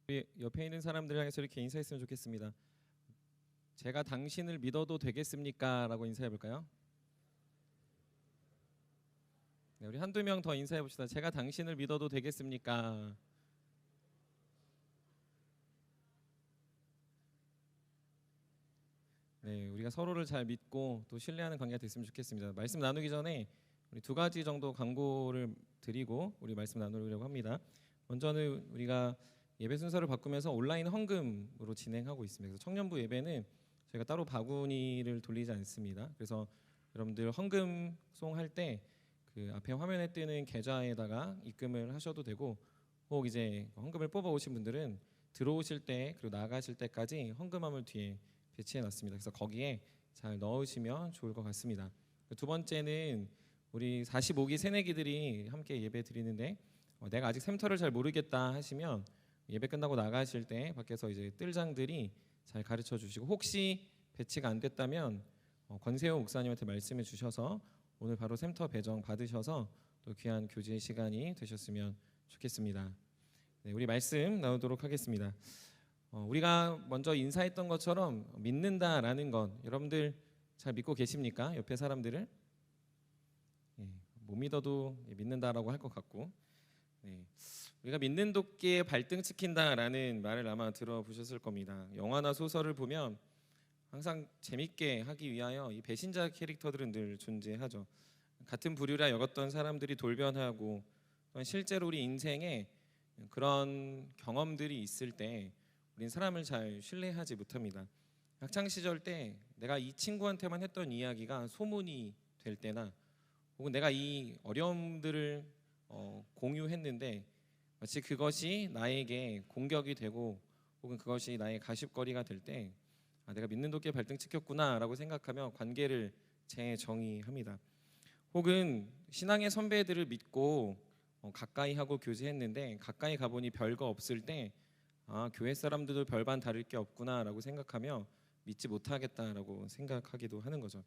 우리 옆에 있는 사람들 향해서 이렇게 인사했으면 좋겠습니다. 제가 당신을 믿어도 되겠습니까? 라고 인사해 볼까요? 네, 우리 한두 명 더 인사해 봅시다. 제가 당신을 믿어도 되겠습니까? 네, 우리가 서로를 잘 믿고 또 신뢰하는 관계가 됐으면 좋겠습니다. 말씀 나누기 전에 우리 두 가지 정도 광고를 드리고 우리 말씀 나누려고 합니다. 먼저는 우리가 예배 순서를 바꾸면서 온라인 헌금으로 진행하고 있습니다. 그래서 청년부 예배는 저희가 따로 바구니를 돌리지 않습니다. 그래서 여러분들 헌금 송할 때 그 앞에 화면에 뜨는 계좌에다가 입금을 하셔도 되고, 혹 이제 헌금을 뽑아 오신 분들은 들어오실 때 그리고 나가실 때까지 헌금함을 뒤에 배치해 놨습니다. 그래서 거기에 잘 넣으시면 좋을 것 같습니다. 두 번째는 우리 45기 새내기들이 함께 예배 드리는데, 내가 아직 샘터를 잘 모르겠다 하시면 예배 끝나고 나가실 때 밖에서 이제 뜰장들이 잘 가르쳐 주시고, 혹시 배치가 안 됐다면 권세호 목사님한테 말씀해 주셔서 오늘 바로 샘터 배정 받으셔서 또 귀한 교제의 시간이 되셨으면 좋겠습니다. 네, 우리 말씀 나누도록 하겠습니다. 우리가 먼저 인사했던 것처럼 믿는다라는 것, 여러분들 잘 믿고 계십니까? 옆에 사람들을 못 믿어도 믿는다라고 할 것 같고, 우리가 믿는 도끼에 발등 찍힌다라는 말을 아마 들어보셨을 겁니다. 영화나 소설을 보면 항상 재밌게 하기 위하여 이 배신자 캐릭터들은 늘 존재하죠. 같은 부류라 여겼던 사람들이 돌변하고, 실제로 우리 인생에 그런 경험들이 있을 때 우린 사람을 잘 신뢰하지 못합니다. 학창 시절 때 내가 이 친구한테만 했던 이야기가 소문이 될 때나, 혹은 내가 이 어려움들을 공유했는데 마치 그것이 나에게 공격이 되고, 혹은 그것이 나의 가십거리가 될 때 내가 믿는 도끼에 발등 찍혔구나 라고 생각하며 관계를 재정의합니다. 혹은 신앙의 선배들을 믿고 가까이 하고 교제했는데 가까이 가보니 별거 없을 때 교회 사람들도 별반 다를 게 없구나 라고 생각하며 믿지 못하겠다라고 생각하기도 하는 거죠.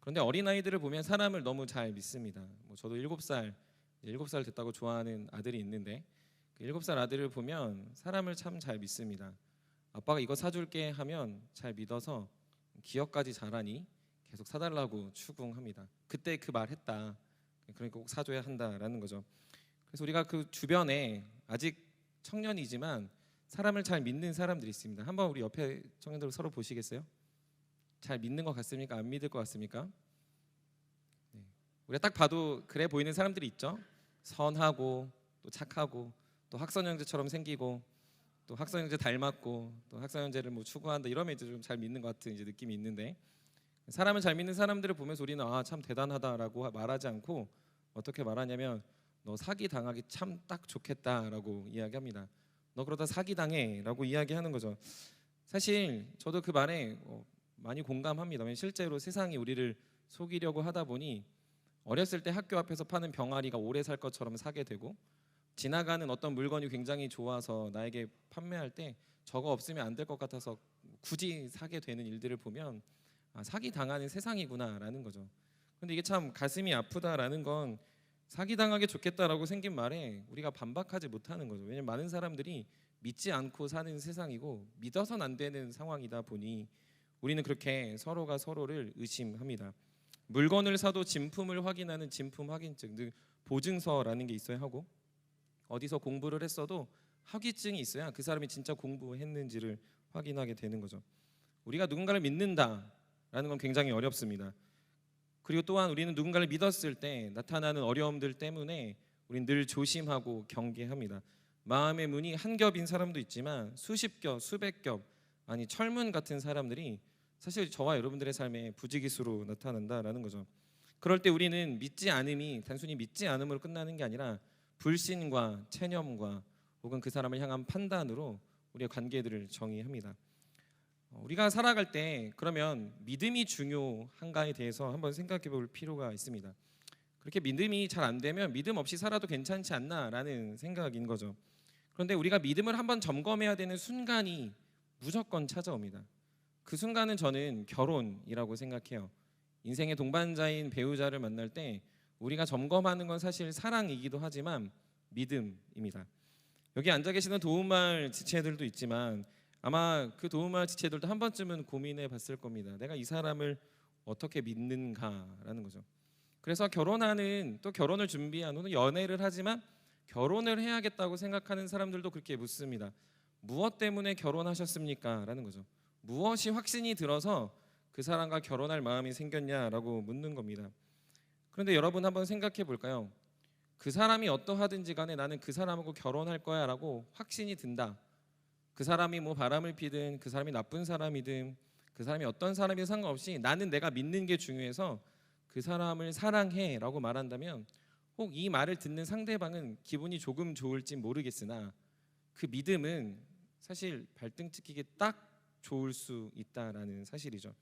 그런데 어린아이들을 보면 사람을 너무 잘 믿습니다. 저도 7살 됐다고 좋아하는 아들이 있는데, 그 7살 아들을 보면 사람을 참 잘 믿습니다. 아빠가 이거 사줄게 하면 잘 믿어서 기억까지 잘하니 계속 사달라고 추궁합니다. 그때 그 말 했다, 그러니까 꼭 사줘야 한다라는 거죠. 그래서 우리가 그 주변에 아직 청년이지만 사람을 잘 믿는 사람들이 있습니다. 한번 우리 옆에 청년들 서로 보시겠어요? 잘 믿는 것 같습니까? 안 믿을 것 같습니까? 우리가 딱 봐도 그래 보이는 사람들이 있죠. 선하고 또 착하고 또 학선 형제처럼 생기고 또 학선 형제 닮았고 또 학선 형제를 추구한다, 이러면 이제 좀 잘 믿는 것 같은 이제 느낌이 있는데, 사람을 잘 믿는 사람들을 보면서 우리는 참 대단하다라고 말하지 않고 어떻게 말하냐면, 너 사기 당하기 참 딱 좋겠다라고 이야기합니다. 너 그러다 사기 당해라고 이야기하는 거죠. 사실 저도 그 말에 많이 공감합니다. 실제로 세상이 우리를 속이려고 하다 보니 어렸을 때 학교 앞에서 파는 병아리가 오래 살 것처럼 사게 되고, 지나가는 어떤 물건이 굉장히 좋아서 나에게 판매할 때 저거 없으면 안 될 것 같아서 굳이 사게 되는 일들을 보면 사기 당하는 세상이구나라는 거죠. 근데 이게 참 가슴이 아프다라는 건, 사기 당하게 좋겠다라고 생긴 말에 우리가 반박하지 못하는 거죠. 왜냐면 많은 사람들이 믿지 않고 사는 세상이고 믿어서는 안 되는 상황이다 보니 우리는 그렇게 서로가 서로를 의심합니다. 물건을 사도 진품을 확인하는 진품 확인증, 즉 보증서라는 게 있어야 하고, 어디서 공부를 했어도 학위증이 있어야 그 사람이 진짜 공부했는지를 확인하게 되는 거죠. 우리가 누군가를 믿는다라는 건 굉장히 어렵습니다. 그리고 또한 우리는 누군가를 믿었을 때 나타나는 어려움들 때문에 우리는 늘 조심하고 경계합니다. 마음의 문이 한 겹인 사람도 있지만 수십 겹, 수백 겹, 아니 철문 같은 사람들이 사실 저와 여러분들의 삶에 부지기수로 나타난다라는 거죠. 그럴 때 우리는 믿지 않음이 단순히 믿지 않음으로 끝나는 게 아니라 불신과 체념과 혹은 그 사람을 향한 판단으로 우리의 관계들을 정의합니다. 우리가 살아갈 때 그러면 믿음이 중요한가에 대해서 한번 생각해 볼 필요가 있습니다. 그렇게 믿음이 잘 안 되면 믿음 없이 살아도 괜찮지 않나라는 생각인 거죠. 그런데 우리가 믿음을 한번 점검해야 되는 순간이 무조건 찾아옵니다. 그 순간은 저는 결혼이라고 생각해요. 인생의 동반자인 배우자를 만날 때 우리가 점검하는 건 사실 사랑이기도 하지만 믿음입니다. 여기 앉아 계시는 도움말 지체들도 있지만 아마 그 도움말 지체들도 한 번쯤은 고민해 봤을 겁니다. 내가 이 사람을 어떻게 믿는가라는 거죠. 그래서 결혼하는, 또 결혼을 준비한 혹은 연애를 하지만 결혼을 해야겠다고 생각하는 사람들도 그렇게 묻습니다. 무엇 때문에 결혼하셨습니까? 라는 거죠. 무엇이 확신이 들어서 그 사람과 결혼할 마음이 생겼냐라고 묻는 겁니다. 그런데 여러분 한번 생각해 볼까요? 그 사람이 어떠하든지 간에 나는 그 사람하고 결혼할 거야 라고 확신이 든다. 그 사람이 뭐 바람을 피든 그 사람이 나쁜 사람이든 그 사람이 어떤 사람이든 상관없이 나는 내가 믿는 게 중요해서 그 사람을 사랑해 라고 말한다면 혹 이 말을 듣는 상대방은 기분이 조금 좋을지 모르겠으나 그 믿음은 사실 발등 찍히기 딱 좋을 수 있다라는 사실이죠.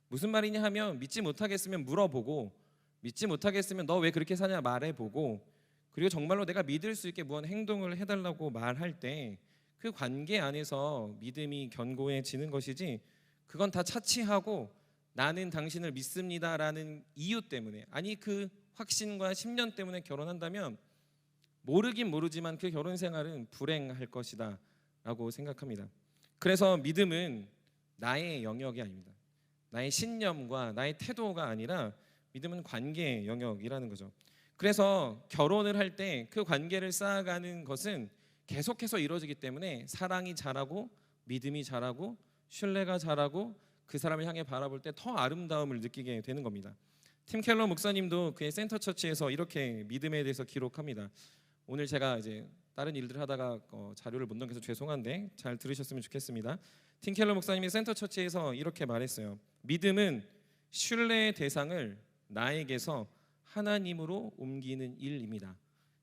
무슨 말이냐 하면 믿지 못하겠으면 물어보고, 믿지 못하겠으면 너 왜 그렇게 사냐 말해보고, 그리고 정말로 내가 믿을 수 있게 무언 행동을 해달라고 말할 때 그 관계 안에서 믿음이 견고해지는 것이지, 그건 다 차치하고 나는 당신을 믿습니다라는 이유 때문에, 아니 그 확신과 신념 때문에 결혼한다면 모르긴 모르지만 그 결혼 생활은 불행할 것이다 라고 생각합니다. 그래서 믿음은 나의 영역이 아닙니다. 나의 신념과 나의 태도가 아니라 믿음은 관계의 영역이라는 거죠. 그래서 결혼을 할 때 그 관계를 쌓아가는 것은 계속해서 이루어지기 때문에 사랑이 자라고 믿음이 자라고 신뢰가 자라고 그 사람을 향해 바라볼 때 더 아름다움을 느끼게 되는 겁니다. 팀 켈러 목사님도 그의 센터 처치에서 이렇게 믿음에 대해서 기록합니다. 오늘 제가 이제 다른 일들을 하다가 자료를 못 넘겨서 죄송한데 잘 들으셨으면 좋겠습니다. 팀 켈러 목사님이 센터 처치에서 이렇게 말했어요. 믿음은 신뢰의 대상을 나에게서 하나님으로 옮기는 일입니다.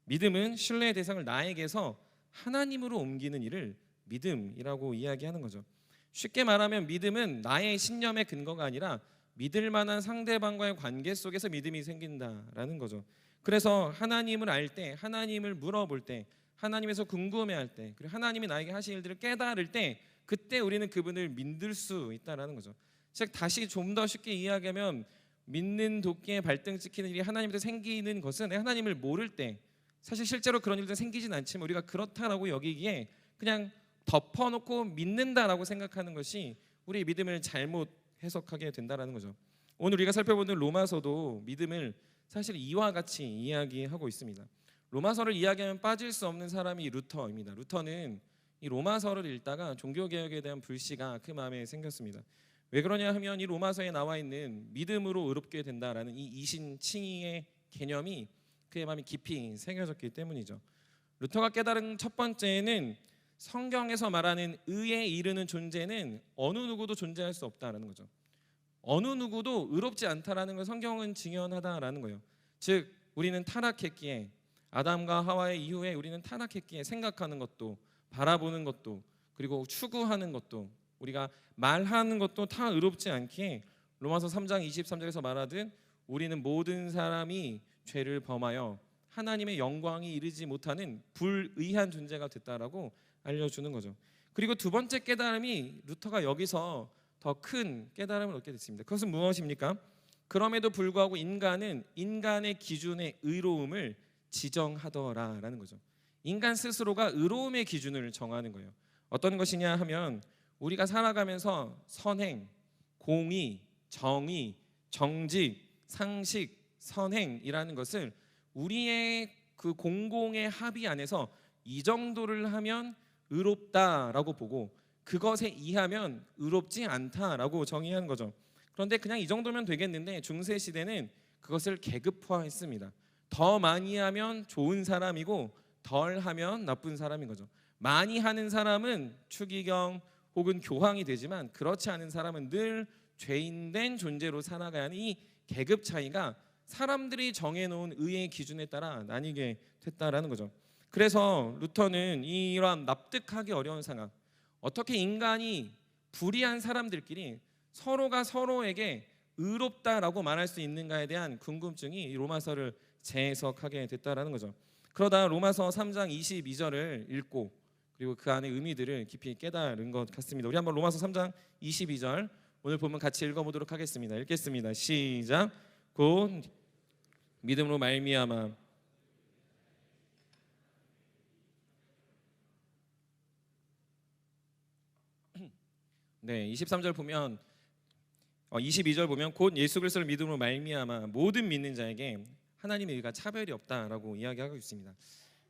믿음은 신뢰의 대상을 나에게서 하나님으로 옮기는 일을 믿음이라고 이야기하는 거죠. 쉽게 말하면 믿음은 나의 신념의 근거가 아니라 믿을 만한 상대방과의 관계 속에서 믿음이 생긴다라는 거죠. 그래서 하나님을 알 때, 하나님을 물어볼 때, 하나님에서 궁금해할 때, 그리고 하나님이 나에게 하신 일들을 깨달을 때, 그때 우리는 그분을 믿을 수 있다라는 거죠. 즉 다시 좀 더 쉽게 이야기하면 믿는 도끼에 발등 찍히는 일이 하나님한테 생기는 것은 하나님을 모를 때, 사실 실제로 그런 일들은 생기진 않지만 우리가 그렇다라고 여기기에 그냥 덮어놓고 믿는다라고 생각하는 것이 우리의 믿음을 잘못 해석하게 된다라는 거죠. 오늘 우리가 살펴보는 로마서도 믿음을 사실 이와 같이 이야기하고 있습니다. 로마서를 이야기하면 빠질 수 없는 사람이 루터입니다. 루터는 이 로마서를 읽다가 종교개혁에 대한 불씨가 그 마음에 생겼습니다. 왜 그러냐 하면 이 로마서에 나와 있는 믿음으로 의롭게 된다라는 이 이신칭의의 개념이 그의 마음에 깊이 새겨졌기 때문이죠. 루터가 깨달은 첫 번째는 성경에서 말하는 의에 이르는 존재는 어느 누구도 존재할 수 없다라는 거죠. 어느 누구도 의롭지 않다라는 걸 성경은 증언하다라는 거예요. 즉 우리는 타락했기에, 아담과 하와의 이후에 우리는 타락했기에 생각하는 것도, 바라보는 것도, 그리고 추구하는 것도, 우리가 말하는 것도 다 의롭지 않기에 로마서 3장 23절에서 말하듯 우리는 모든 사람이 죄를 범하여 하나님의 영광이 이르지 못하는 불의한 존재가 됐다라고 알려주는 거죠. 그리고 두 번째 깨달음이 루터가 여기서 더 큰 깨달음을 얻게 됐습니다. 그것은 무엇입니까? 그럼에도 불구하고 인간은 인간의 기준의 의로움을 지정하더라라는 거죠. 인간 스스로가 의로움의 기준을 정하는 거예요. 어떤 것이냐 하면 우리가 살아가면서 선행, 공의, 정의, 정직, 상식, 선행이라는 것을 우리의 그 공공의 합의 안에서 이 정도를 하면 의롭다라고 보고 그것에 이하면 의롭지 않다라고 정의하는 거죠. 그런데 그냥 이 정도면 되겠는데 중세 시대는 그것을 계급화했습니다. 더 많이 하면 좋은 사람이고 덜 하면 나쁜 사람인 거죠. 많이 하는 사람은 추기경 혹은 교황이 되지만 그렇지 않은 사람은 늘 죄인된 존재로 살아가야 하는 이 계급 차이가 사람들이 정해놓은 의의 기준에 따라 나뉘게 됐다라는 거죠. 그래서 루터는 이러한 납득하기 어려운 상황, 어떻게 인간이 불의한 사람들끼리 서로가 서로에게 의롭다라고 말할 수 있는가에 대한 궁금증이 로마서를 재해석하게 됐다라는 거죠. 그러다 로마서 3장 22절을 읽고 그리고 그 안의 의미들을 깊이 깨달은 것 같습니다. 우리 한번 로마서 3장 22절 오늘 보면 같이 읽어보도록 하겠습니다. 읽겠습니다. 시작. 곧 믿음으로 말미암아 네, 23절 보면 22절 보면 곧 예수 그리스도를 믿음으로 말미암아 모든 믿는 자에게 하나님의 의가 차별이 없다라고 이야기하고 있습니다.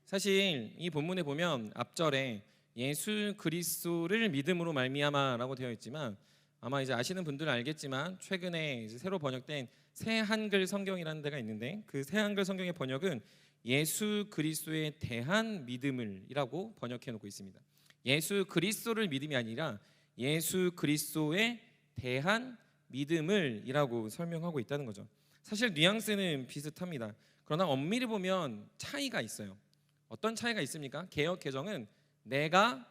사실 이 본문에 보면 앞절에 예수 그리스도를 믿음으로 말미암아라고 되어 있지만 아마 이제 아시는 분들은 알겠지만 최근에 이제 새로 번역된 새 한글 성경이라는 데가 있는데 그 새 한글 성경의 번역은 예수 그리스도에 대한 믿음을이라고 번역해 놓고 있습니다. 예수 그리스도를 믿음이 아니라 예수 그리스도에 대한 믿음을이라고 설명하고 있다는 거죠. 사실 뉘앙스는 비슷합니다. 그러나 엄밀히 보면 차이가 있어요. 어떤 차이가 있습니까? 개역 개정은 내가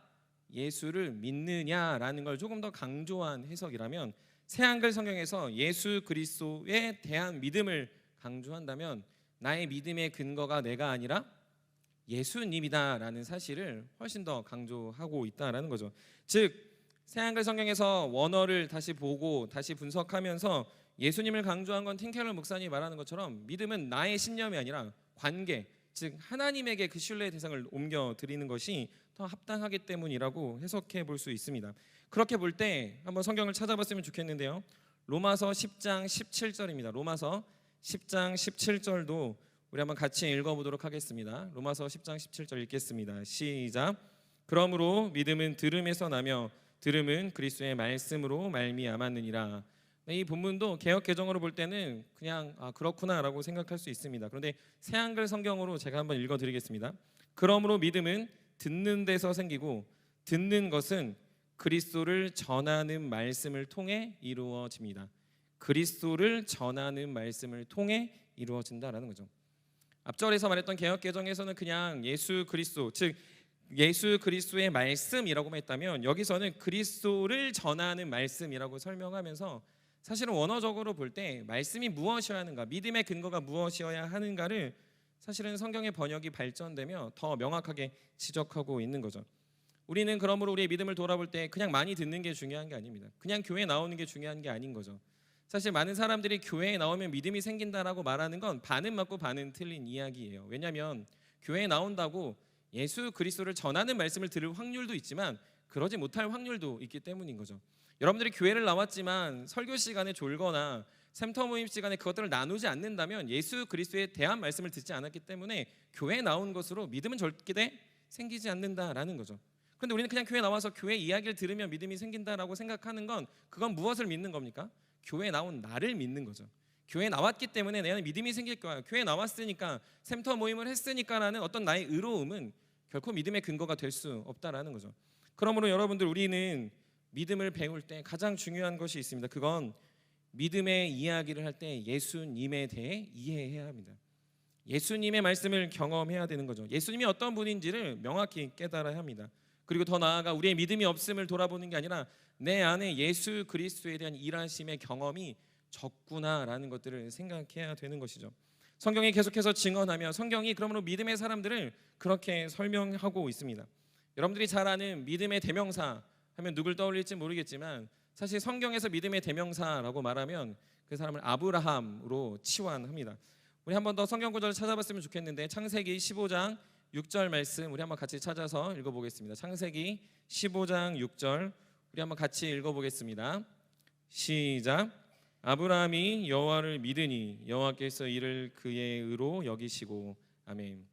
예수를 믿느냐라는 걸 조금 더 강조한 해석이라면 새한글 성경에서 예수 그리스도에 대한 믿음을 강조한다면 나의 믿음의 근거가 내가 아니라 예수님이다라는 사실을 훨씬 더 강조하고 있다라는 거죠. 즉 새한글 성경에서 원어를 다시 보고 다시 분석하면서 예수님을 강조한 건 틴켈러 목사님이 말하는 것처럼 믿음은 나의 신념이 아니라 관계, 즉 하나님에게 그 신뢰의 대상을 옮겨 드리는 것이 더 합당하기 때문이라고 해석해 볼 수 있습니다. 그렇게 볼 때 한번 성경을 찾아봤으면 좋겠는데요. 로마서 10장 17절입니다. 로마서 10장 17절도 우리 한번 같이 읽어보도록 하겠습니다. 로마서 10장 17절 읽겠습니다. 시작. 그러므로 믿음은 들음에서 나며 들음은 그리스도의 말씀으로 말미암았느니라. 이 본문도 개역 개정으로 볼 때는 그냥 그렇구나라고 생각할 수 있습니다. 그런데 새한글 성경으로 제가 한번 읽어드리겠습니다. 그러므로 믿음은 듣는 데서 생기고 듣는 것은 그리스도를 전하는 말씀을 통해 이루어집니다. 그리스도를 전하는 말씀을 통해 이루어진다라는 거죠. 앞절에서 말했던 개역 개정에서는 그냥 예수 그리스도, 즉 예수 그리스도의 말씀이라고만 했다면 여기서는 그리스도를 전하는 말씀이라고 설명하면서 사실은 원어적으로 볼 때 말씀이 무엇이어야 하는가, 믿음의 근거가 무엇이어야 하는가를 사실은 성경의 번역이 발전되며 더 명확하게 지적하고 있는 거죠. 우리는 그러므로 우리의 믿음을 돌아볼 때 그냥 많이 듣는 게 중요한 게 아닙니다. 그냥 교회에 나오는 게 중요한 게 아닌 거죠. 사실 많은 사람들이 교회에 나오면 믿음이 생긴다라고 말하는 건 반은 맞고 반은 틀린 이야기예요. 왜냐하면 교회에 나온다고 예수 그리스도를 전하는 말씀을 들을 확률도 있지만 그러지 못할 확률도 있기 때문인 거죠. 여러분들이 교회를 나왔지만 설교 시간에 졸거나 샘터 모임 시간에 그것들을 나누지 않는다면 예수 그리스도에 대한 말씀을 듣지 않았기 때문에 교회에 나온 것으로 믿음은 절대 생기지 않는다라는 거죠. 그런데 우리는 그냥 교회 나와서 교회 이야기를 들으면 믿음이 생긴다라고 생각하는 건 그건 무엇을 믿는 겁니까? 교회에 나온 나를 믿는 거죠. 교회에 나왔기 때문에 내 안에 믿음이 생길 거야. 교회에 나왔으니까 샘터 모임을 했으니까라는 어떤 나의 의로움은 결코 믿음의 근거가 될 수 없다라는 거죠. 그러므로 여러분들 우리는 믿음을 배울 때 가장 중요한 것이 있습니다. 그건 믿음의 이야기를 할 때 예수님에 대해 이해해야 합니다. 예수님의 말씀을 경험해야 되는 거죠. 예수님이 어떤 분인지를 명확히 깨달아야 합니다. 그리고 더 나아가 우리의 믿음이 없음을 돌아보는 게 아니라 내 안에 예수 그리스도에 대한 일하심의 경험이 적구나라는 것들을 생각해야 되는 것이죠. 성경이 계속해서 증언하며 성경이 그러므로 믿음의 사람들을 그렇게 설명하고 있습니다. 여러분들이 잘 아는 믿음의 대명사 하면 누굴 떠올릴지 모르겠지만 사실 성경에서 믿음의 대명사라고 말하면 그 사람을 아브라함으로 치환합니다. 우리 한 번 더 성경 구절을 찾아봤으면 좋겠는데 창세기 15장 6절 말씀 우리 한번 같이 찾아서 읽어보겠습니다. 창세기 15장 6절 우리 한번 같이 읽어보겠습니다. 시작. 아브라함이 여호와를 믿으니 여호와께서 이를 그의 의로 여기시고. 아멘.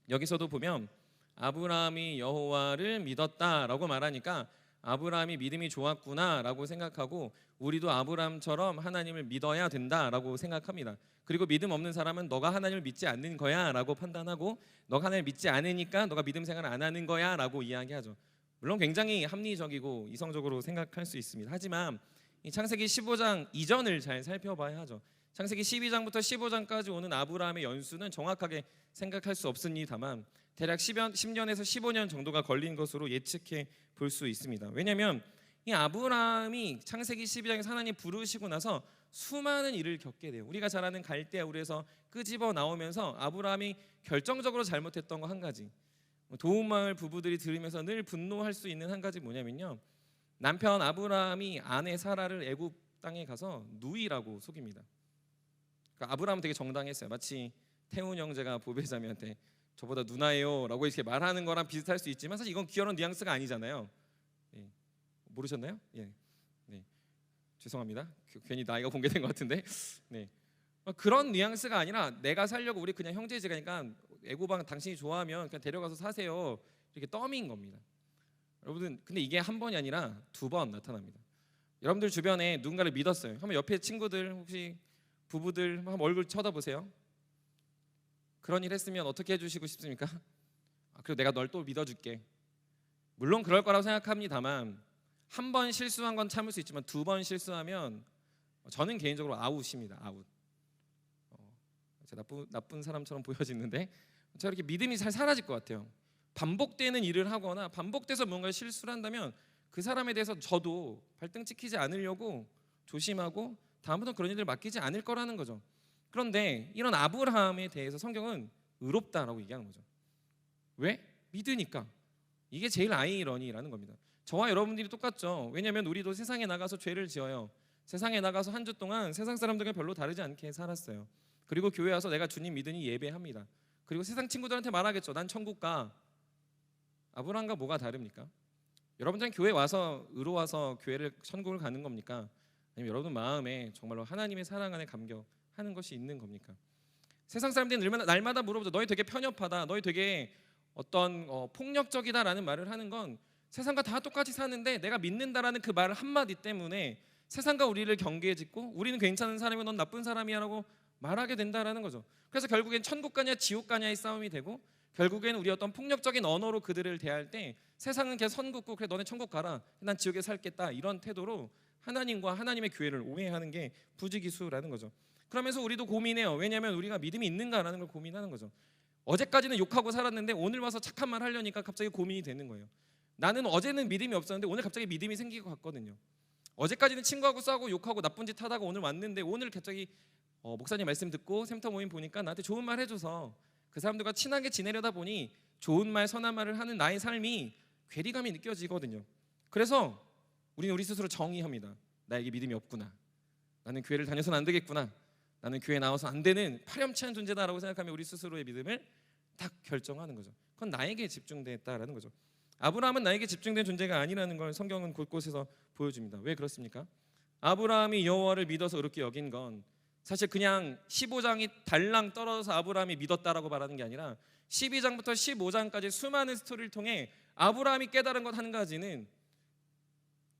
여기서도 보면 아브라함이 여호와를 믿었다라고 말하니까 아브라함이 믿음이 좋았구나라고 생각하고 우리도 아브라함처럼 하나님을 믿어야 된다라고 생각합니다. 그리고 믿음 없는 사람은 너가 하나님을 믿지 않는 거야라고 판단하고 너가 하나님을 믿지 않으니까 너가 믿음 생활을 안 하는 거야라고 이야기하죠. 물론 굉장히 합리적이고 이성적으로 생각할 수 있습니다. 하지만 이 창세기 15장 이전을 잘 살펴봐야 하죠. 창세기 12장부터 15장까지 오는 아브라함의 연수는 정확하게 생각할 수 없습니다만 대략 10년에서 15년 정도가 걸린 것으로 예측해 볼 수 있습니다. 왜냐하면 이 아브라함이 창세기 12장에서 하나님 부르시고 나서 수많은 일을 겪게 돼요. 우리가 잘 아는 갈대아 우르에서 끄집어 나오면서 아브라함이 결정적으로 잘못했던 거 한 가지, 도움마을 부부들이 들으면서 늘 분노할 수 있는 한 가지 뭐냐면요, 남편 아브라함이 아내 사라를 애굽 땅에 가서 누이라고 속입니다. 그러니까 아브라함은 되게 정당했어요. 마치 태훈 형제가 보배자매한테 저보다 누나예요 라고 이렇게 말하는 거랑 비슷할 수 있지만 사실 이건 귀여운 뉘앙스가 아니잖아요. 모르셨나요? 예, 네, 죄송합니다. 괜히 나이가 공개된 것 같은데, 네, 그런 뉘앙스가 아니라 내가 살려고 우리 그냥 형제지간이니까 애고방 당신이 좋아하면 그냥 데려가서 사세요. 이렇게 떠미인 겁니다. 여러분, 근데 이게 한 번이 아니라 두 번 나타납니다. 여러분들 주변에 누군가를 믿었어요. 한번 옆에 친구들 혹시 부부들 한번 얼굴 쳐다보세요. 그런 일 했으면 어떻게 해주시고 싶습니까? 그리고 내가 널 또 믿어줄게. 물론 그럴 거라고 생각합니다만 한 번 실수한 건 참을 수 있지만 두 번 실수하면 저는 개인적으로 아웃입니다. 아웃. 제가 나쁜 사람처럼 보여지는데 제가 이렇게 믿음이 잘 사라질 것 같아요. 반복되는 일을 하거나 반복돼서 뭔가 실수를 한다면 그 사람에 대해서 저도 발등 찍히지 않으려고 조심하고 다음부터는 그런 일을 맡기지 않을 거라는 거죠. 그런데 이런 아브라함에 대해서 성경은 의롭다라고 얘기하는 거죠. 왜? 믿으니까. 이게 제일 아이러니라는 겁니다. 저와 여러분들이 똑같죠. 왜냐하면 우리도 세상에 나가서 죄를 지어요. 세상에 나가서 한 주 동안 세상 사람들과 별로 다르지 않게 살았어요. 그리고 교회 와서 내가 주님 믿으니 예배합니다. 그리고 세상 친구들한테 말하겠죠. 난 천국 가. 아브라함과 뭐가 다릅니까? 여러분들은 교회 와서 의로워서 교회를 천국을 가는 겁니까? 아니면 여러분 마음에 정말로 하나님의 사랑 안에 감격하는 것이 있는 겁니까? 세상 사람들이 날마다 물어보죠. 너희 되게 편협하다. 너희 되게 어떤 폭력적이다라는 말을 하는 건 세상과 다 똑같이 사는데 내가 믿는다라는 그 말 한마디 때문에 세상과 우리를 경계에 짓고 우리는 괜찮은 사람이고 넌 나쁜 사람이야라고 말하게 된다라는 거죠. 그래서 결국엔 천국 가냐 지옥 가냐의 싸움이 되고 결국엔 우리 어떤 폭력적인 언어로 그들을 대할 때 세상은 걔 선 긋고 그래 너네 천국 가라 난 지옥에 살겠다 이런 태도로 하나님과 하나님의 교회를 오해하는 게 부지기수라는 거죠. 그러면서 우리도 고민해요. 왜냐하면 우리가 믿음이 있는가라는 걸 고민하는 거죠. 어제까지는 욕하고 살았는데 오늘 와서 착한 말 하려니까 갑자기 고민이 되는 거예요. 나는 어제는 믿음이 없었는데 오늘 갑자기 믿음이 생기고 갔거든요. 어제까지는 친구하고 싸우고 욕하고 나쁜 짓 하다가 오늘 왔는데 오늘 갑자기 목사님 말씀 듣고 샘터 모임 보니까 나한테 좋은 말 해줘서 그 사람들과 친하게 지내려다 보니 좋은 말 선한 말을 하는 나의 삶이 괴리감이 느껴지거든요. 그래서 우리는 우리 스스로 정의합니다. 나에게 믿음이 없구나. 나는 교회를 다녀서는 안 되겠구나. 나는 교회 나와서 안 되는 파렴치한 존재다라고 생각하면 우리 스스로의 믿음을 딱 결정하는 거죠. 그건 나에게 집중됐다라는 거죠. 아브라함은 나에게 집중된 존재가 아니라는 걸 성경은 곳곳에서 보여줍니다. 왜 그렇습니까? 아브라함이 여호와를 믿어서 의롭게 여긴 건 사실 그냥 15장이 달랑 떨어져서 아브라함이 믿었다라고 말하는 게 아니라 12장부터 15장까지 수많은 스토리를 통해 아브라함이 깨달은 것 한 가지는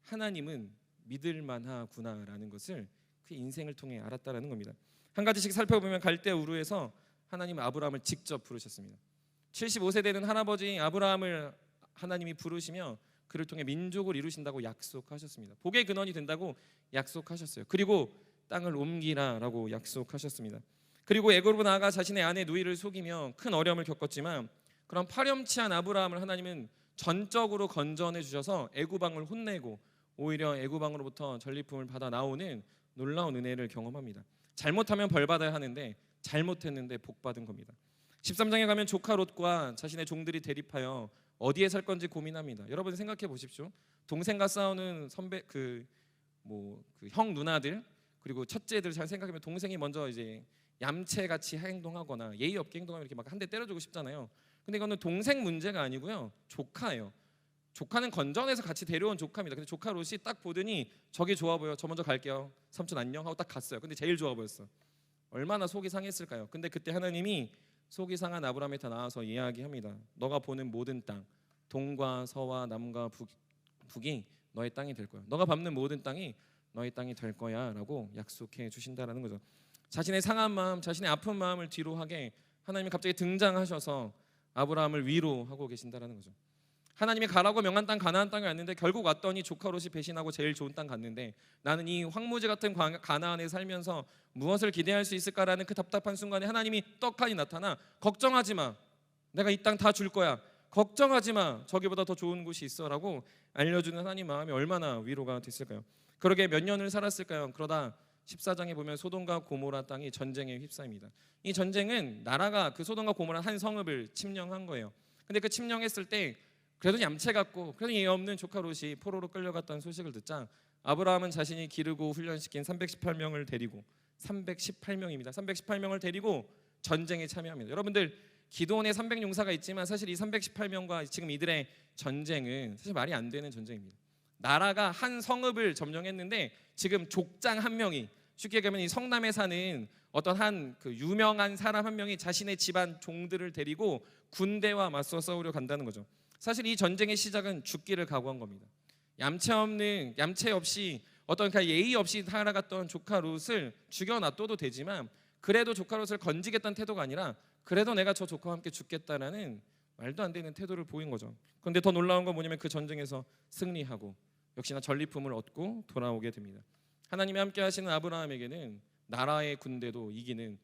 하나님은 믿을 만하구나라는 것을 그 인생을 통해 알았다라는 겁니다. 한 가지씩 살펴보면 갈대아 우르에서 하나님은 아브라함을 직접 부르셨습니다. 75세 되는 할아버지 아브라함을 하나님이 부르시며 그를 통해 민족을 이루신다고 약속하셨습니다. 복의 근원이 된다고 약속하셨어요. 그리고 땅을 옮기라라고 약속하셨습니다. 그리고 애굽으로 나아가 자신의 아내 누이를 속이며 큰 어려움을 겪었지만 그런 파렴치한 아브라함을 하나님은 전적으로 건져내 주셔서 애굽 왕을 혼내고 오히려 애굽 왕으로부터 전리품을 받아 나오는 놀라운 은혜를 경험합니다. 잘못하면 벌 받아야 하는데 잘못했는데 복 받은 겁니다. 13장에 가면 조카 롯과 자신의 종들이 대립하여 어디에 살 건지 고민합니다. 여러분 생각해 보십시오. 동생과 싸우는 선배 형 누나들 그리고 첫째들 잘 생각하면 동생이 먼저 이제 얌체같이 행동하거나 예의 없게 행동하면 이렇게 막 한 대 때려주고 싶잖아요. 근데 이거는 동생 문제가 아니고요. 조카예요. 조카는 건전해서 같이 데려온 조카입니다. 근데 조카 롯이 딱 보더니 저기 좋아 보여. 저 먼저 갈게요. 삼촌 안녕 하고 딱 갔어요. 근데 제일 좋아 보였어. 얼마나 속이 상했을까요? 근데 그때 하나님이 속이 상한 아브라함한테 나와서 이야기합니다. 너가 보는 모든 땅, 동과 서와 남과 북이 너의 땅이 될 거야. 너가 밟는 모든 땅이 너의 땅이 될 거야라고 약속해 주신다라는 거죠. 자신의 상한 마음, 자신의 아픈 마음을 뒤로 하게 하나님이 갑자기 등장하셔서 아브라함을 위로하고 계신다라는 거죠. 하나님이 가라고 명한 땅 가나안 땅에 왔는데 결국 왔더니 조카 롯이 배신하고 제일 좋은 땅 갔는데 나는 이 황무지 같은 가나안에 살면서 무엇을 기대할 수 있을까라는 그 답답한 순간에 하나님이 떡하니 나타나 걱정하지 마. 내가 이 땅 다 줄 거야. 걱정하지 마. 저기보다 더 좋은 곳이 있어라고 알려주는 하나님 마음이 얼마나 위로가 됐을까요? 그러게 몇 년을 살았을까요? 그러다 14장에 보면 소돔과 고모라 땅이 전쟁에 휩싸입니다. 이 전쟁은 나라가 그 소돔과 고모라 한 성읍을 침령한 거예요. 근데 그 침령했을 때 그래도 얌체 같고 그래도 예의 없는 조카 롯이 포로로 끌려갔다는 소식을 듣자 아브라함은 자신이 기르고 훈련시킨 318명을 데리고 318명입니다. 318명을 데리고 전쟁에 참여합니다. 여러분들 기드온의 300용사가 있지만 사실 이 318명과 지금 이들의 전쟁은 사실 말이 안 되는 전쟁입니다. 나라가 한 성읍을 점령했는데 지금 족장 한 명이, 쉽게 얘기하면 이 성남에 사는 어떤 한 그 유명한 사람 한 명이 자신의 집안 종들을 데리고 군대와 맞서 싸우려 간다는 거죠. 사실 이 전쟁의 시작은 죽기를 각오한 겁니다. 얌체 없이 어떤 그냥 예의 없이 살아갔던 조카 롯을 죽여놔둬도 되지만, 그래도 조카 롯을 건지겠다는 태도가 아니라 그래도 내가 저 조카와 함께 죽겠다라는 말도 안 되는 태도를 보인 거죠. 그런데 더 놀라운 건 뭐냐면 그 전쟁에서 승리하고 역시나 전리품을 얻고 돌아오게 됩니다. 하나님이 함께 하시는 아브라함에게는 나라의 군대도 이기는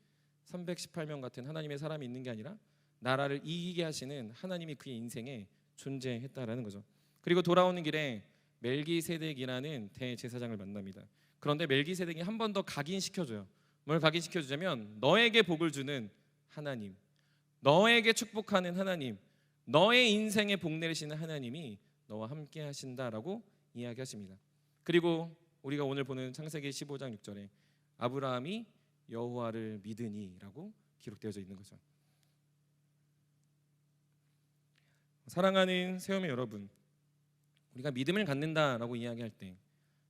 318명 같은 하나님의 사람이 있는 게 아니라 나라를 이기게 하시는 하나님이 그의 인생에 존재했다라는 거죠. 그리고 돌아오는 길에 멜기세덱이라는 대제사장을 만납니다. 그런데 멜기세덱이 한 번 더 각인시켜줘요. 뭘 각인시켜주자면 너에게 복을 주는 하나님, 너에게 축복하는 하나님, 너의 인생에 복 내리시는 하나님이 너와 함께 하신다라고 이야기하십니다. 그리고 우리가 오늘 보는 창세기 15장 6절에 아브라함이 여호와를 믿으니라고 기록되어져 있는 거죠. 사랑하는 세움의 여러분, 우리가 믿음을 갖는다라고 이야기할 때,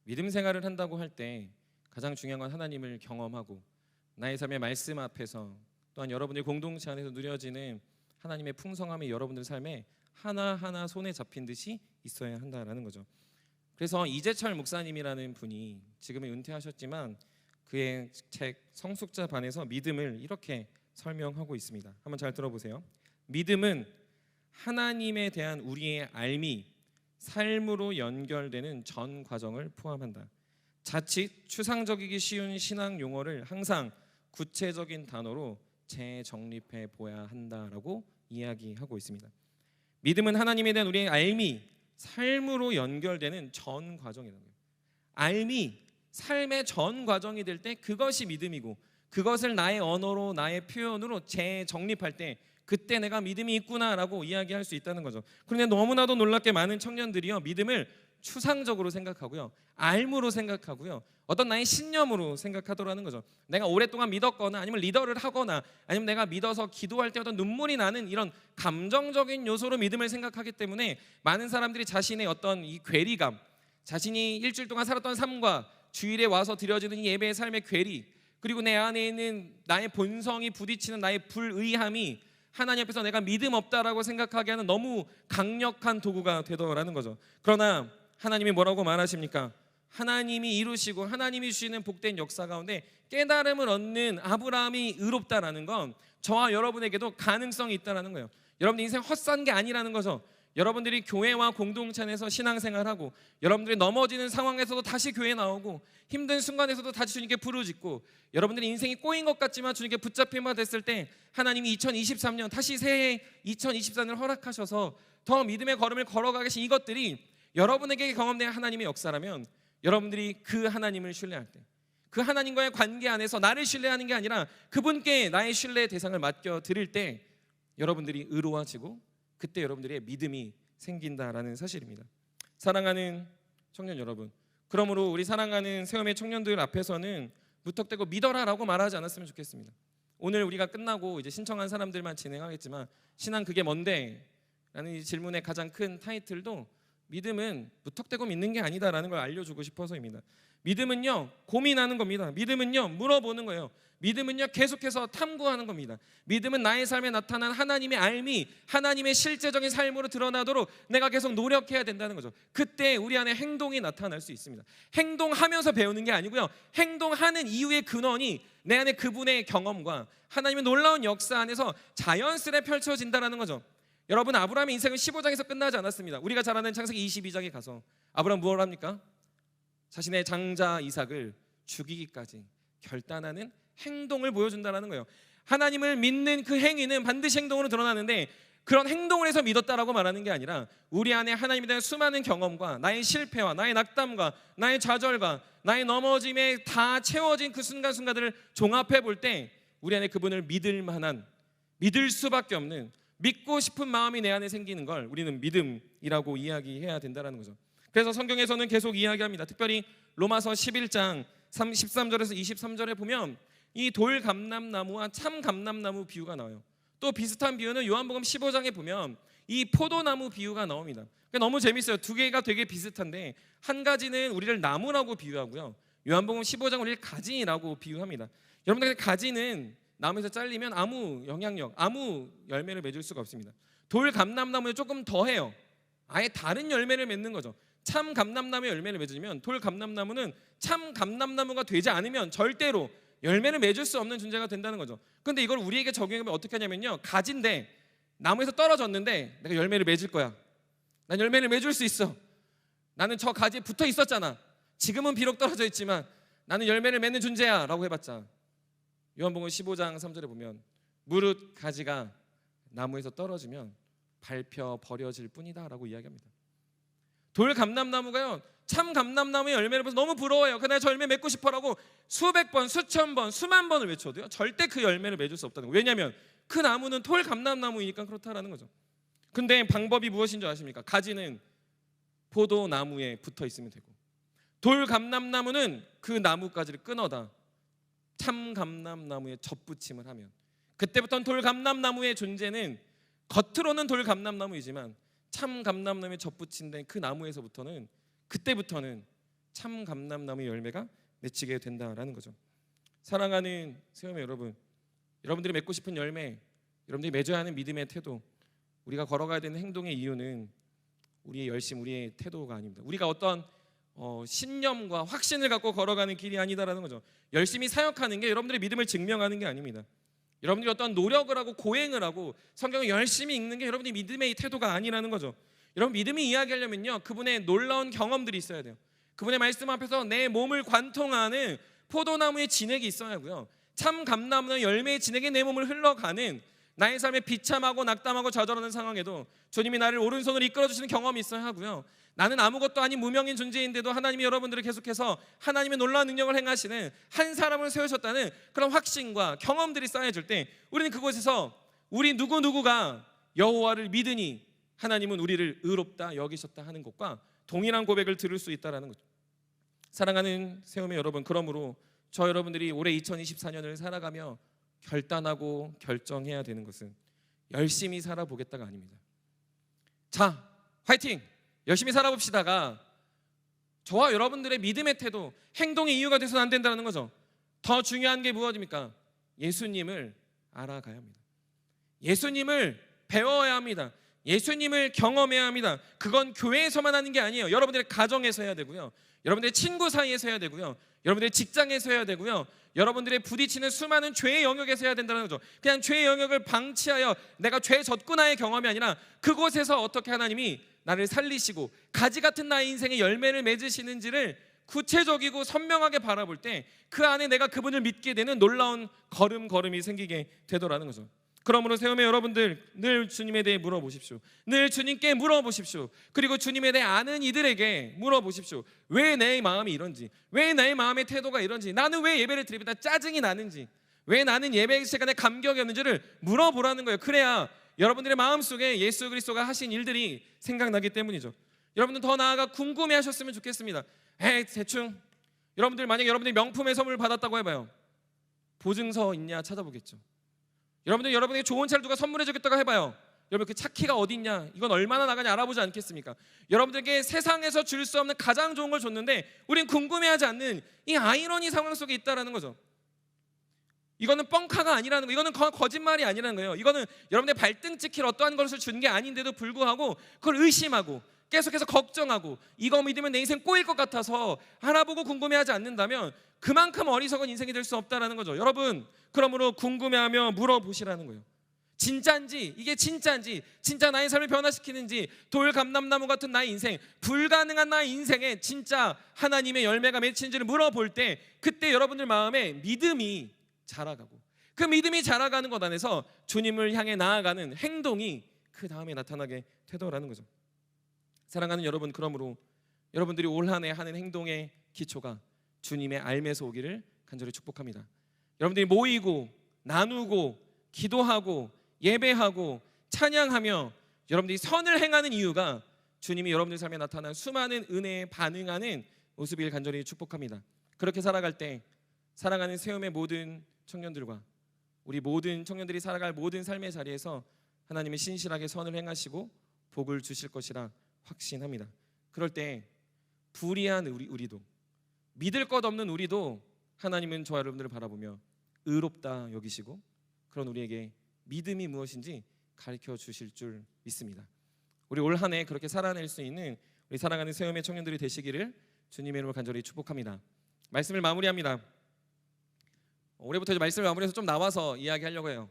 믿음 생활을 한다고 할 때 가장 중요한 건 하나님을 경험하고 나의 삶의 말씀 앞에서, 또한 여러분의 공동체 안에서 누려지는 하나님의 풍성함이 여러분들 삶에 하나하나 손에 잡힌 듯이 있어야 한다라는 거죠. 그래서 이재철 목사님이라는 분이 지금은 은퇴하셨지만 그의 책 성숙자 반에서 믿음을 이렇게 설명하고 있습니다. 한번 잘 들어보세요. 믿음은 하나님에 대한 우리의 알미, 삶으로 연결되는 전 과정을 포함한다. 자칫 추상적이기 쉬운 신앙 용어를 항상 구체적인 단어로 재정립해 보아야 한다라고 이야기하고 있습니다. 믿음은 하나님에 대한 우리의 알미, 삶으로 연결되는 전 과정이라는 거예요. 알미, 삶의 전 과정이 될 때 그것이 믿음이고, 그것을 나의 언어로, 나의 표현으로 재정립할 때 그때 내가 믿음이 있구나라고 이야기할 수 있다는 거죠. 그런데 너무나도 놀랍게 많은 청년들이요, 믿음을 추상적으로 생각하고요, 알무로 생각하고요, 어떤 나의 신념으로 생각하더라는 거죠. 내가 오랫동안 믿었거나 아니면 리더를 하거나 아니면 내가 믿어서 기도할 때 어떤 눈물이 나는 이런 감정적인 요소로 믿음을 생각하기 때문에 많은 사람들이 자신의 어떤 이 괴리감, 자신이 일주일 동안 살았던 삶과 주일에 와서 드려지는 이 예배의 삶의 괴리, 그리고 내 안에 있는 나의 본성이 부딪히는 나의 불의함이 하나님 앞에서 내가 믿음 없다라고 생각하게 하는 너무 강력한 도구가 되더라는 거죠. 그러나 하나님이 뭐라고 말하십니까? 하나님이 이루시고 하나님이 주시는 복된 역사 가운데 깨달음을 얻는 아브라함이 의롭다라는 건 저와 여러분에게도 가능성이 있다라는 거예요. 여러분들 인생 헛산 게 아니라는 거죠. 여러분들이 교회와 공동체 안에서 신앙생활하고 여러분들이 넘어지는 상황에서도 다시 교회 나오고 힘든 순간에서도 다시 주님께 부르짖고 여러분들이 인생이 꼬인 것 같지만 주님께 붙잡힘을 됐을 때 하나님이 2023년 다시 새해 2024년을 허락하셔서 더 믿음의 걸음을 걸어가 계신 이것들이 여러분에게 경험된 하나님의 역사라면 여러분들이 그 하나님을 신뢰할 때, 그 하나님과의 관계 안에서 나를 신뢰하는 게 아니라 그분께 나의 신뢰의 대상을 맡겨드릴 때 여러분들이 의로워지고 그때 여러분들의 믿음이 생긴다라는 사실입니다. 사랑하는 청년 여러분, 그러므로 우리 사랑하는 세움의 청년들 앞에서는 무턱대고 믿어라라고 말하지 않았으면 좋겠습니다. 오늘 우리가 끝나고 이제 신청한 사람들만 진행하겠지만 신앙 그게 뭔데? 라는 이 질문의 가장 큰 타이틀도 믿음은 무턱대고 믿는 게 아니다라는 걸 알려주고 싶어서입니다. 믿음은요, 고민하는 겁니다. 믿음은요, 물어보는 거예요. 믿음은요, 계속해서 탐구하는 겁니다. 믿음은 나의 삶에 나타난 하나님의 알미, 하나님의 실제적인 삶으로 드러나도록 내가 계속 노력해야 된다는 거죠. 그때 우리 안에 행동이 나타날 수 있습니다. 행동하면서 배우는 게 아니고요, 행동하는 이유의 근원이 내 안에 그분의 경험과 하나님의 놀라운 역사 안에서 자연스레 펼쳐진다는 거죠. 여러분, 아브라함의 인생은 15장에서 끝나지 않았습니다. 우리가 잘 아는 창세기 22장에 가서 아브라함 무엇을 합니까? 자신의 장자 이삭을 죽이기까지 결단하는 행동을 보여준다는 거예요. 하나님을 믿는 그 행위는 반드시 행동으로 드러나는데 그런 행동을 해서 믿었다라고 말하는 게 아니라 우리 안에 하나님에 대한 수많은 경험과 나의 실패와 나의 낙담과 나의 좌절과 나의 넘어짐에 다 채워진 그 순간순간들을 종합해 볼 때 우리 안에 그분을 믿을 만한, 믿을 수밖에 없는, 믿고 싶은 마음이 내 안에 생기는 걸 우리는 믿음이라고 이야기해야 된다는 거죠. 그래서 성경에서는 계속 이야기합니다. 특별히 로마서 11장 13절에서 23절에 보면 이 돌 감람나무와 참 감람나무 비유가 나와요. 또 비슷한 비유는 요한복음 15장에 보면 이 포도나무 비유가 나옵니다. 그러니까 너무 재밌어요. 두 개가 되게 비슷한데 한 가지는 우리를 나무라고 비유하고요. 요한복음 15장 우리를 가지라고 비유합니다. 여러분들 가지는 나무에서 잘리면 아무 영향력, 아무 열매를 맺을 수가 없습니다. 돌 감람나무에 조금 더해요. 아예 다른 열매를 맺는 거죠. 참 감람나무의 열매를 맺으면 돌 감람나무는 참 감람나무가 되지 않으면 절대로 열매를 맺을 수 없는 존재가 된다는 거죠. 그런데 이걸 우리에게 적용하면 어떻게 하냐면요, 가지인데 나무에서 떨어졌는데 내가 열매를 맺을 거야. 난 열매를 맺을 수 있어. 나는 저 가지에 붙어 있었잖아. 지금은 비록 떨어져 있지만 나는 열매를 맺는 존재야 라고 해봤자, 요한복음 15장 3절에 보면 무릇 가지가 나무에서 떨어지면 밟혀 버려질 뿐이다 라고 이야기합니다. 돌 감람나무가요, 참 감람나무의 열매를 보면서 너무 부러워요. 그날 저 열매 맺고 싶어라고 수백 번, 수천 번, 수만 번을 외쳐도요, 절대 그 열매를 맺을 수 없다는 거예요. 왜냐하면 그 나무는 돌 감람나무이니까 그렇다라는 거죠. 근데 방법이 무엇인 줄 아십니까? 가지는 포도나무에 붙어 있으면 되고, 돌 감람나무는 그 나뭇가지를 끊어다 참 감람나무에 접붙임을 하면, 그때부터는 돌 감람나무의 존재는 겉으로는 돌 감람나무이지만 참 감람나무에 접붙인 그 나무에서부터는, 그때부터는 참 감람나무의 열매가 맺히게 된다라는 거죠. 사랑하는 세우매 여러분, 여러분들이 맺고 싶은 열매, 여러분들이 맺어야 하는 믿음의 태도, 우리가 걸어가야 되는 행동의 이유는 우리의 열심, 우리의 태도가 아닙니다. 우리가 어떤 신념과 확신을 갖고 걸어가는 길이 아니다라는 거죠. 열심히 사역하는 게 여러분들의 믿음을 증명하는 게 아닙니다. 여러분들이 어떤 노력을 하고 고행을 하고 성경을 열심히 읽는 게 여러분의 믿음의 태도가 아니라는 거죠. 여러분, 믿음이 이야기하려면요, 그분의 놀라운 경험들이 있어야 돼요. 그분의 말씀 앞에서 내 몸을 관통하는 포도나무의 진액이 있어야 하고요, 참 감람나무의 열매의 진액이 내 몸을 흘러가는 나의 삶에 비참하고 낙담하고 좌절하는 상황에도 주님이 나를 오른손으로 이끌어주시는 경험이 있어야 하고요, 나는 아무것도 아닌 무명인 존재인데도 하나님이 여러분들을 계속해서 하나님의 놀라운 능력을 행하시는 한 사람을 세우셨다는 그런 확신과 경험들이 쌓여질 때, 우리는 그곳에서 우리 누구누구가 여호와를 믿으니 하나님은 우리를 의롭다 여기셨다 하는 것과 동일한 고백을 들을 수 있다는 거죠. 사랑하는 세우매 여러분, 그러므로 저 여러분들이 올해 2024년을 살아가며 결단하고 결정해야 되는 것은 열심히 살아보겠다가 아닙니다. 자, 화이팅! 열심히 살아봅시다가 저와 여러분들의 믿음의 태도, 행동의 이유가 돼서는 안 된다는 거죠. 더 중요한 게 무엇입니까? 예수님을 알아가야 합니다. 예수님을 배워야 합니다. 예수님을 경험해야 합니다. 그건 교회에서만 하는 게 아니에요. 여러분들의 가정에서 해야 되고요, 여러분들의 친구 사이에서 해야 되고요, 여러분들의 직장에서 해야 되고요, 여러분들의 부딪히는 수많은 죄의 영역에서 해야 된다는 거죠. 그냥 죄의 영역을 방치하여 내가 죄 졌구나의 경험이 아니라 그곳에서 어떻게 하나님이 나를 살리시고 가지 같은 나의 인생의 열매를 맺으시는지를 구체적이고 선명하게 바라볼 때 그 안에 내가 그분을 믿게 되는 놀라운 걸음걸음이 생기게 되더라는 거죠. 그러므로 세우매 여러분들, 늘 주님에 대해 물어보십시오. 늘 주님께 물어보십시오. 그리고 주님에 대해 아는 이들에게 물어보십시오. 왜 내 마음이 이런지, 왜 내 마음의 태도가 이런지, 나는 왜 예배를 드리다 짜증이 나는지, 왜 나는 예배 시간에 감격이 없는지를 물어보라는 거예요. 그래야 여러분들의 마음속에 예수 그리스도가 하신 일들이 생각나기 때문이죠. 여러분들 더 나아가 궁금해하셨으면 좋겠습니다. 대충 여러분들 만약에 여러분들이 명품의 선물을 받았다고 해봐요. 보증서 있냐 찾아보겠죠. 여러분에게 좋은 차를 누가 선물해 주겠다고 해봐요. 여러분, 그 차 키가 어디 있냐, 이건 얼마나 나가냐 알아보지 않겠습니까? 여러분들에게 세상에서 줄 수 없는 가장 좋은 걸 줬는데 우린 궁금해하지 않는 이 아이러니 상황 속에 있다라는 거죠. 이거는 뻥카가 아니라는 거, 이거는 거짓말이 아니라는 거예요. 이거는 여러분의 발등 찍힐 어떠한 것을 준 게 아닌데도 불구하고 그걸 의심하고 계속해서 걱정하고 이거 믿으면 내 인생 꼬일 것 같아서 알아보고 궁금해하지 않는다면 그만큼 어리석은 인생이 될 수 없다라는 거죠. 여러분, 그러므로 궁금해하며 물어보시라는 거예요. 진짜인지, 이게 진짜인지, 진짜 나의 삶을 변화시키는지, 돌 감람나무 같은 나의 인생, 불가능한 나의 인생에 진짜 하나님의 열매가 맺히는지를 물어볼 때, 그때 여러분들 마음에 믿음이 자라가고, 그 믿음이 자라가는 것 안에서 주님을 향해 나아가는 행동이 그 다음에 나타나게 되더라는 거죠. 사랑하는 여러분, 그러므로 여러분들이 올 한 해 하는 행동의 기초가 주님의 알매서 오기를 간절히 축복합니다. 여러분들이 모이고 나누고 기도하고 예배하고 찬양하며 여러분들이 선을 행하는 이유가 주님이 여러분들 삶에 나타난 수많은 은혜에 반응하는 모습을 간절히 축복합니다. 그렇게 살아갈 때 사랑하는 세움의 모든 청년들과 우리 모든 청년들이 살아갈 모든 삶의 자리에서 하나님이 신실하게 선을 행하시고 복을 주실 것이라 확신합니다. 그럴 때 불의한 우리도, 믿을 것 없는 우리도 하나님은 저와 여러분들을 바라보며 의롭다 여기시고 그런 우리에게 믿음이 무엇인지 가르쳐 주실 줄 믿습니다. 우리 올 한 해 그렇게 살아낼 수 있는 우리 사랑하는 새움의 청년들이 되시기를 주님의 이름으로 간절히 축복합니다. 말씀을 마무리합니다. 올해부터 이제 말씀을 마무리해서 좀 나와서 이야기하려고 해요.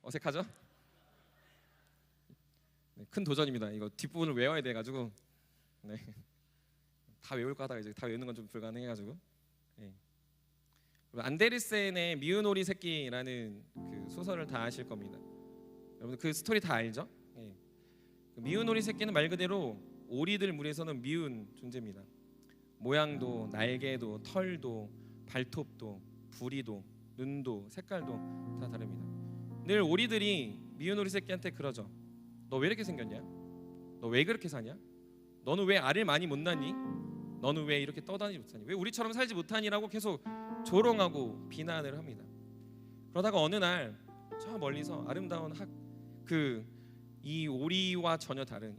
어색하죠? 네, 큰 도전입니다. 이거 뒷부분을 외워야 돼가지고 네. 다 외울 거 하다가 이제 다 외우는 건 좀 불가능해가지고 네. 안데르센의 미운 오리 새끼라는 그 소설을 다 아실 겁니다. 여러분 그 스토리 다 알죠? 네. 미운 오리 새끼는 말 그대로 오리들 무리에서는 미운 존재입니다. 모양도 날개도 털도 발톱도 부리도 눈도 색깔도 다 다릅니다. 늘 오리들이 미운 오리 새끼한테 그러죠. 너 왜 이렇게 생겼냐? 너 왜 그렇게 사냐? 너는 왜 알을 많이 못 낳니? 너는 왜 이렇게 떠다니지 못하니? 왜 우리처럼 살지 못하니라고 계속 조롱하고 비난을 합니다. 그러다가 어느 날 저 멀리서 아름다운 이 오리와 전혀 다른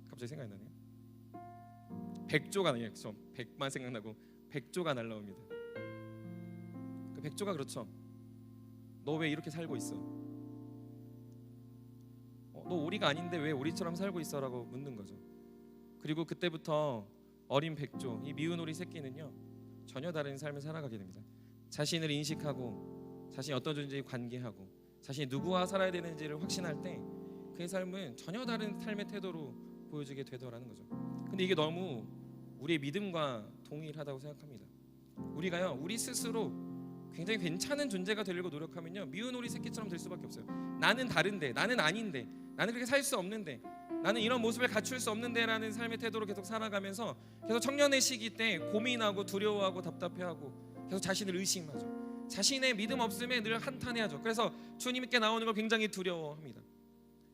갑자기 생각이 나네요. 백조가 아니에요. 백만 생각나고 백조가 날라옵니다. 그 백조가 그렇죠. 너 왜 이렇게 살고 있어? 너 오리가 아닌데 왜 오리처럼 살고 있어라고 묻는 거죠. 그리고 그때부터 어린 백조, 이 미운 오리 새끼는요 전혀 다른 삶을 살아가게 됩니다. 자신을 인식하고 자신이 어떤 존재에 관계하고 자신이 누구와 살아야 되는지를 확신할 때 그의 삶은 전혀 다른 삶의 태도로 보여지게 되더라는 거죠. 근데 이게 너무 우리의 믿음과 동일하다고 생각합니다. 우리가요 우리 스스로 굉장히 괜찮은 존재가 되려고 노력하면요 미운 오리 새끼처럼 될 수밖에 없어요. 나는 다른데, 나는 아닌데, 나는 그렇게 살 수 없는데, 나는 이런 모습을 갖출 수 없는데 라는 삶의 태도로 계속 살아가면서 계속 청년의 시기 때 고민하고 두려워하고 답답해하고 계속 자신을 의심하죠. 자신의 믿음 없음에 늘 한탄해하죠. 그래서 주님께 나오는 걸 굉장히 두려워합니다.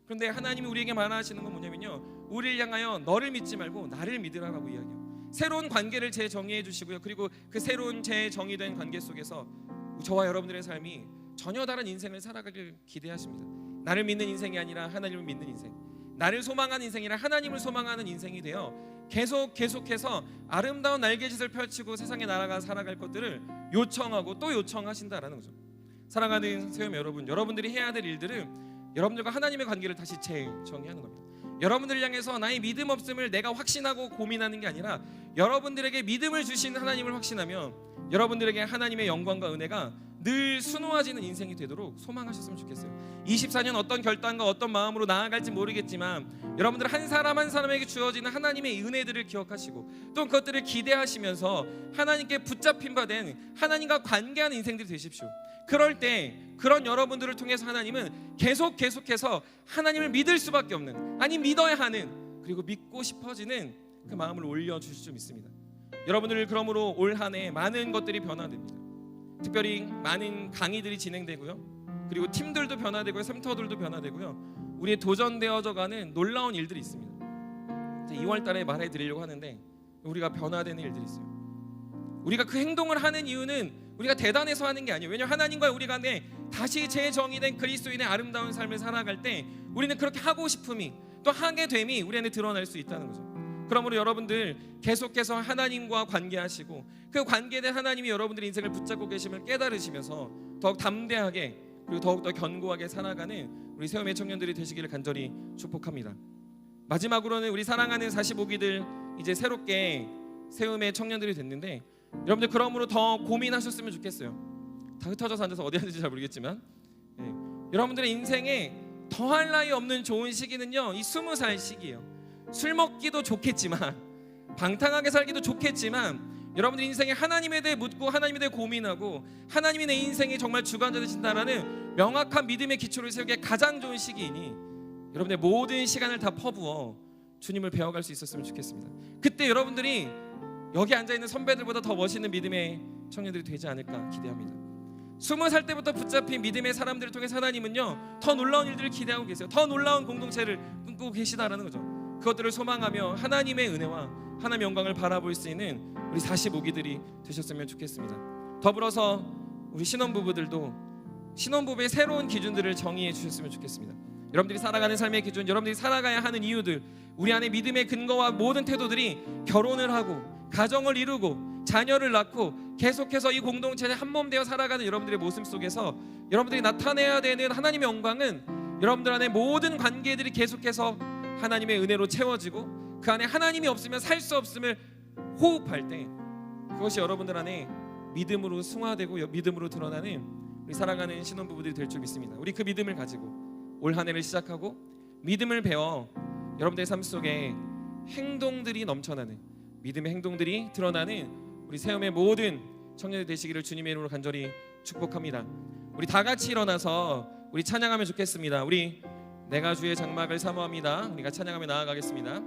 그런데 하나님이 우리에게 말하시는 건 뭐냐면요 우리를 향하여 너를 믿지 말고 나를 믿으라고 이야기해요. 새로운 관계를 재정의해 주시고요. 그리고 그 새로운 재정의된 관계 속에서 저와 여러분들의 삶이 전혀 다른 인생을 살아가길 기대하십니다. 나를 믿는 인생이 아니라 하나님을 믿는 인생, 나를 소망하는 인생이 아니라 하나님을 소망하는 인생이 되어 계속해서 아름다운 날개짓을 펼치고 세상에 날아가 살아갈 것들을 요청하고 또 요청하신다라는 거죠. 사랑하는 새움 여러분, 여러분들이 해야 될 일들은 여러분들과 하나님의 관계를 다시 재정의하는 겁니다. 여러분들을 향해서 나의 믿음 없음을 내가 확신하고 고민하는 게 아니라 여러분들에게 믿음을 주신 하나님을 확신하며 여러분들에게 하나님의 영광과 은혜가 늘 수놓아지는 인생이 되도록 소망하셨으면 좋겠어요. 24년 어떤 결단과 어떤 마음으로 나아갈지 모르겠지만 여러분들 한 사람 한 사람에게 주어지는 하나님의 은혜들을 기억하시고 또 그것들을 기대하시면서 하나님께 붙잡힌 바 된 하나님과 관계하는 인생들이 되십시오. 그럴 때 그런 여러분들을 통해서 하나님은 계속해서 하나님을 믿을 수밖에 없는, 아니 믿어야 하는, 그리고 믿고 싶어지는 그 마음을 올려주실 줄 믿습니다. 여러분들 그러므로 올 한 해 많은 것들이 변화됩니다. 특별히 많은 강의들이 진행되고요. 그리고 팀들도 변화되고요. 센터들도 변화되고요. 우리의 도전되어져가는 놀라운 일들이 있습니다. 2월 달에 말해드리려고 하는데 우리가 변화되는 일들이 있어요. 우리가 그 행동을 하는 이유는 우리가 대단해서 하는 게 아니에요. 왜냐하면 하나님과 우리 간에 다시 재정의된 그리스도인의 아름다운 삶을 살아갈 때 우리는 그렇게 하고 싶음이 또 하게 됨이 우리 안에 드러날 수 있다는 거죠. 그러므로 여러분들 계속해서 하나님과 관계하시고 그 관계된 하나님이 여러분들의 인생을 붙잡고 계심을 깨달으시면서 더욱 담대하게 그리고 더욱더 견고하게 살아가는 우리 새움의 청년들이 되시기를 간절히 축복합니다. 마지막으로는 우리 사랑하는 45기들 이제 새롭게 새움의 청년들이 됐는데 여러분들 그러므로 더 고민하셨으면 좋겠어요. 다 흩어져서 앉아서 어디 앉는지 잘 모르겠지만 여러분들의 인생에 더할 나위 없는 좋은 시기는요 이 20살 시기예요. 술 먹기도 좋겠지만 방탕하게 살기도 좋겠지만 여러분들 인생에 하나님에 대해 묻고 하나님에 대해 고민하고 하나님이 내 인생의 정말 주관자 되신다라는 명확한 믿음의 기초를 세우기에 가장 좋은 시기이니 여러분의 모든 시간을 다 퍼부어 주님을 배워갈 수 있었으면 좋겠습니다. 그때 여러분들이 여기 앉아있는 선배들보다 더 멋있는 믿음의 청년들이 되지 않을까 기대합니다. 20살 때부터 붙잡힌 믿음의 사람들을 통해 하나님은요 더 놀라운 일들을 기대하고 계세요. 더 놀라운 공동체를 꿈꾸고 계시다라는 거죠. 그것들을 소망하며 하나님의 은혜와 하나님의 영광을 바라볼 수 있는 우리 45기들이 되셨으면 좋겠습니다. 더불어서 우리 신혼부부들도 신혼부부의 새로운 기준들을 정의해 주셨으면 좋겠습니다. 여러분들이 살아가는 삶의 기준, 여러분들이 살아가야 하는 이유들, 우리 안에 믿음의 근거와 모든 태도들이 결혼을 하고 가정을 이루고 자녀를 낳고 계속해서 이 공동체에 한몸 되어 살아가는 여러분들의 모습 속에서 여러분들이 나타내야 되는 하나님의 영광은 여러분들 안에 모든 관계들이 계속해서 하나님의 은혜로 채워지고 그 안에 하나님이 없으면 살 수 없음을 호흡할 때 그것이 여러분들 안에 믿음으로 승화되고 믿음으로 드러나는 우리 사랑하는 신혼부부들이 될 줄 믿습니다. 우리 그 믿음을 가지고 올 한 해를 시작하고 믿음을 배워 여러분들의 삶 속에 행동들이 넘쳐나는 믿음의 행동들이 드러나는 우리 세움의 모든 청년들 되시기를 주님의 이름으로 간절히 축복합니다. 우리 다 같이 일어나서 우리 찬양하면 좋겠습니다. 우리 내가 주의 장막을 사모합니다. 우리가 찬양하며 나아가겠습니다.